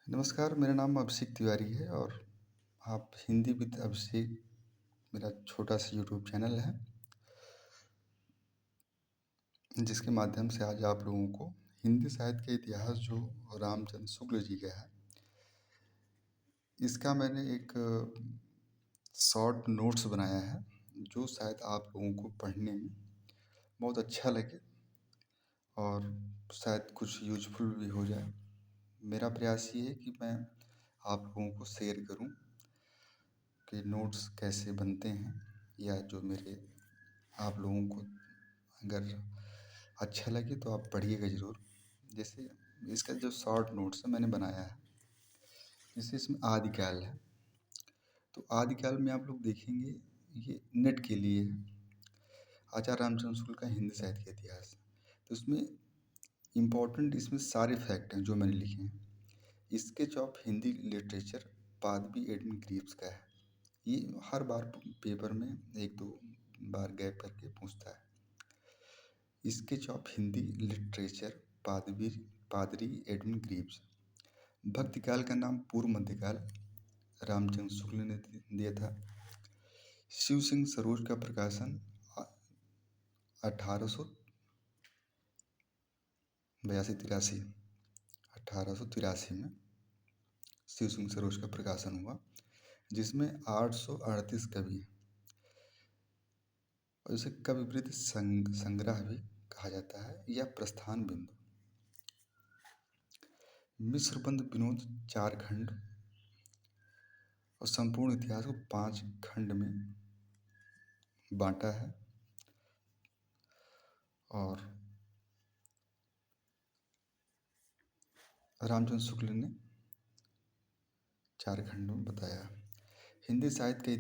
नमस्कार, मेरा नाम अभिषेक तिवारी है और आप हिंदी विद अभिषेक मेरा छोटा-सा यूट्यूब चैनल है, जिसके माध्यम से आज आप लोगों को हिंदी साहित्य का इतिहास जो रामचंद्र शुक्ल जी का है, इसका मैंने एक शॉर्ट नोट्स बनाया है, जो शायद आप लोगों को पढ़ने में बहुत अच्छा लगे और शायद कुछ यूज़फुल भी हो जाए। मेरा प्रयास ये है कि मैं आप लोगों को शेयर करूँ कि नोट्स कैसे बनते हैं या जो मेरे आप लोगों को अगर अच्छा लगे तो आप पढ़िएगा ज़रूर। जैसे इसका जो शॉर्ट नोट्स है मैंने बनाया है, जैसे इसमें आदिकाल है, तो आदिकाल में आप लोग देखेंगे ये नेट के लिए है, आचार्य रामचंद्र शुक्ल का हिंदी साहित्य का इतिहास। तो इसमें इम्पोर्टेंट इसमें सारे फैक्ट हैं जो मैंने लिखे हैं। स्केच ऑफ हिंदी लिटरेचर पादवी एडविन ग्रीव्स का है। ये हर बार पेपर में एक दो बार गैप करके पूछता है। स्केच ऑफ हिंदी लिटरेचर पादरी एडविन ग्रीव्स। भक्तिकाल का नाम पूर्व मध्यकाल रामचंद्र शुक्ल ने दिया था। शिव सिंह सरोज का प्रकाशन 1882-83 1883 में शिव सिंह सरोज का प्रकाशन हुआ, जिसमें 838 कवि हैं और इसे कविवृत्त संग्रह भी कहा जाता है या प्रस्थान बिंदु। मिश्रबंध विनोद 4 खंड और संपूर्ण इतिहास को 5 खंड में बांटा है और रामचंद्र शुक्ल ने 4 खंडों में बताया। हिंदी साहित्य का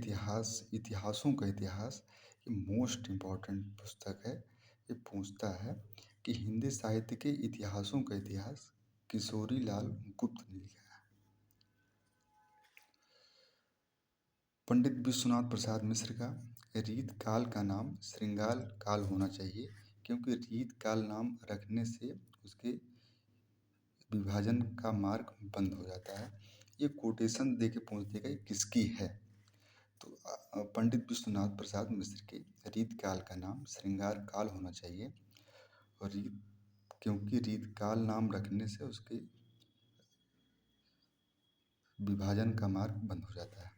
इतिहासों का इतिहास ये मोस्ट इम्पॉर्टेंट पुस्तक है। ये पूछता है कि हिंदी साहित्य के इतिहासों का इतिहास किशोरी लाल गुप्त ने लिखा है। पंडित विश्वनाथ प्रसाद मिश्र का रीत काल का नाम श्रृंगार काल होना चाहिए, क्योंकि रीत काल नाम रखने से उसके विभाजन का मार्ग बंद हो जाता है। ये कोटेशन दे के पूछ देगा ये किसकी है, तो पंडित विश्वनाथ प्रसाद मिश्र के रीत काल का नाम श्रृंगार काल होना चाहिए और क्योंकि रीत काल नाम रखने से उसके विभाजन का मार्ग बंद हो जाता है।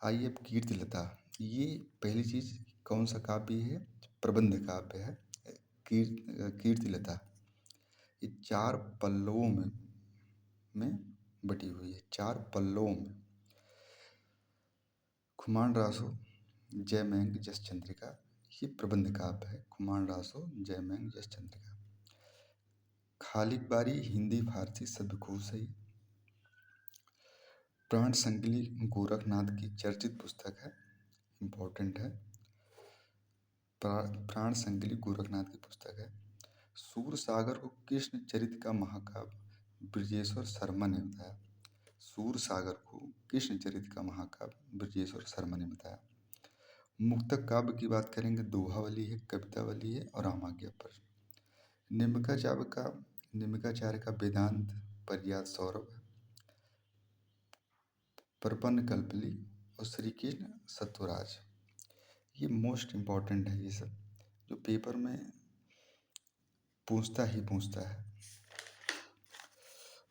आइए अब कीर्तिलता। ये पहली चीज कौन सा काव्य है? प्रबंध काव्य है कीर्तिलता। ये 4 पल्लवों में बटी हुई है, 4 पल्लवों में। खुमान रासो जयमंग जस चंद्रिका, ये प्रबंध काव्य है। खुमान रासो जयमंग जस चंद्रिका। खालिक बारी हिंदी फारसी शब्दकोश है। प्राण संकली गोरखनाथ की चर्चित पुस्तक है, इम्पोर्टेंट है। प्राण संकली गोरखनाथ की पुस्तक है। सूर सागर को कृष्ण चरित्र का महाकाव्य ब्रजेश्वर शर्मा ने बताया। सूर सागर को कृष्ण चरित्र का महाकाव्य ब्रजेश्वर शर्मा ने बताया। मुक्तक काव्य की बात करेंगे, दोहावली है, कवितावली है और रामाज्ञा पर। निम्बिकाचार्य का वेदांत पर्याद सौरभ, प्रपन्न कल्पली और श्री कृष्ण सत्वराज। ये मोस्ट इम्पॉर्टेंट है, ये सब जो पेपर में पूछता ही पूछता है।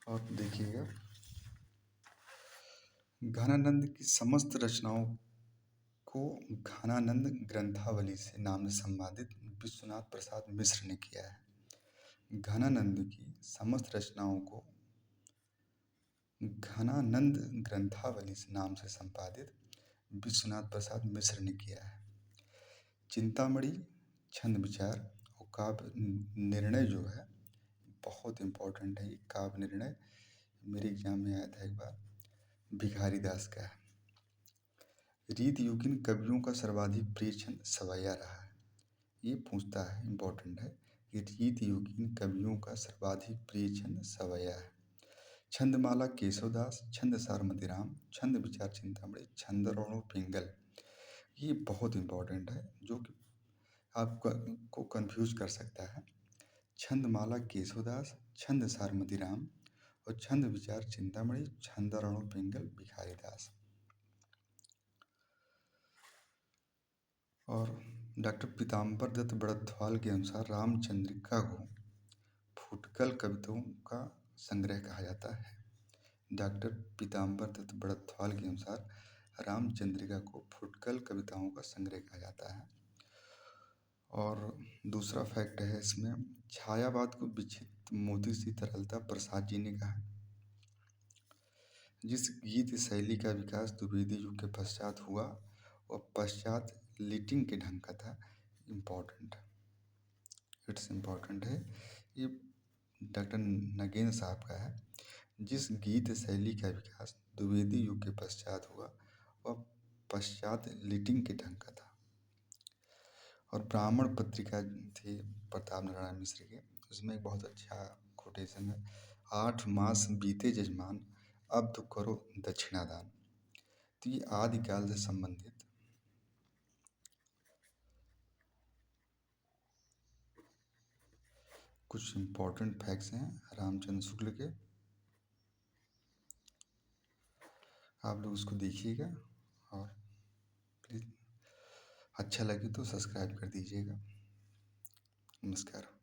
और देखिएगा, घनानंद की समस्त रचनाओं को घनानंद ग्रंथावली से नाम से संवादित विश्वनाथ प्रसाद मिश्र ने किया है। घनानंद की समस्त रचनाओं को घनानंद ग्रंथावली से नाम से संपादित विश्वनाथ प्रसाद मिश्र ने किया है। चिंतामणि छंद विचार और काव्य निर्णय जो है बहुत इम्पोर्टेंट है। ये काव्य निर्णय मेरे एग्जाम में आया था एक बार, भिखारी दास का है। रीत युगिन कवियों का सर्वाधिक प्रिय छंद सवैया रहा है। ये पूछता है, इम्पोर्टेंट है कि रीत युगिन कवियों का सर्वाधिक प्रिय छंद सवैया है। छंदमाला केशवदास, छंदसार मदिराम, छंद विचार चिंतामणि, छंदरोणो पिंगल। ये बहुत इम्पोर्टेंट है जो कि आपको कंफ्यूज कर सकता है। छंदमाला केशवदास, छंदसार मदिराम और छंद विचार चिंतामणि छंदरणो पिंगल भिखारी दास। और डॉक्टर पीताम्बर दत्त बड़थवाल के अनुसार रामचंद्रिका को फुटकल कविताओं का संग्रह कहा जाता है। डॉक्टर पीताम्बर दत्त बड़थवाल के अनुसार रामचंद्रिका को फुटकल कविताओं का संग्रह कहा जाता है। और दूसरा फैक्ट है इसमें, छायावाद को विचित्र मोती सी तरलता प्रसाद जी ने कहा। जिस गीत शैली का विकास द्विवेदी युग के पश्चात हुआ वह पश्चात लिटिंग के ढंग का था। इट्स इम्पॉर्टेंट है ये, डॉक्टर नगेंद्र साहब का है। जिस गीत शैली का विकास द्विवेदी युग के पश्चात हुआ वह पश्चात लिटिंग के ढंग का था। और ब्राह्मण पत्रिका थी प्रताप नारायण मिश्र के, उसमें एक बहुत अच्छा कोटेशन है, 8 मास बीते जजमान अब तो करो दक्षिणादान। तो ये आदिकाल से संबंधित कुछ इम्पोर्टेंट फैक्ट्स हैं रामचंद्र शुक्ल के। आप लोग उसको देखिएगा और प्लीज़ अच्छा लगे तो सब्सक्राइब कर दीजिएगा। नमस्कार।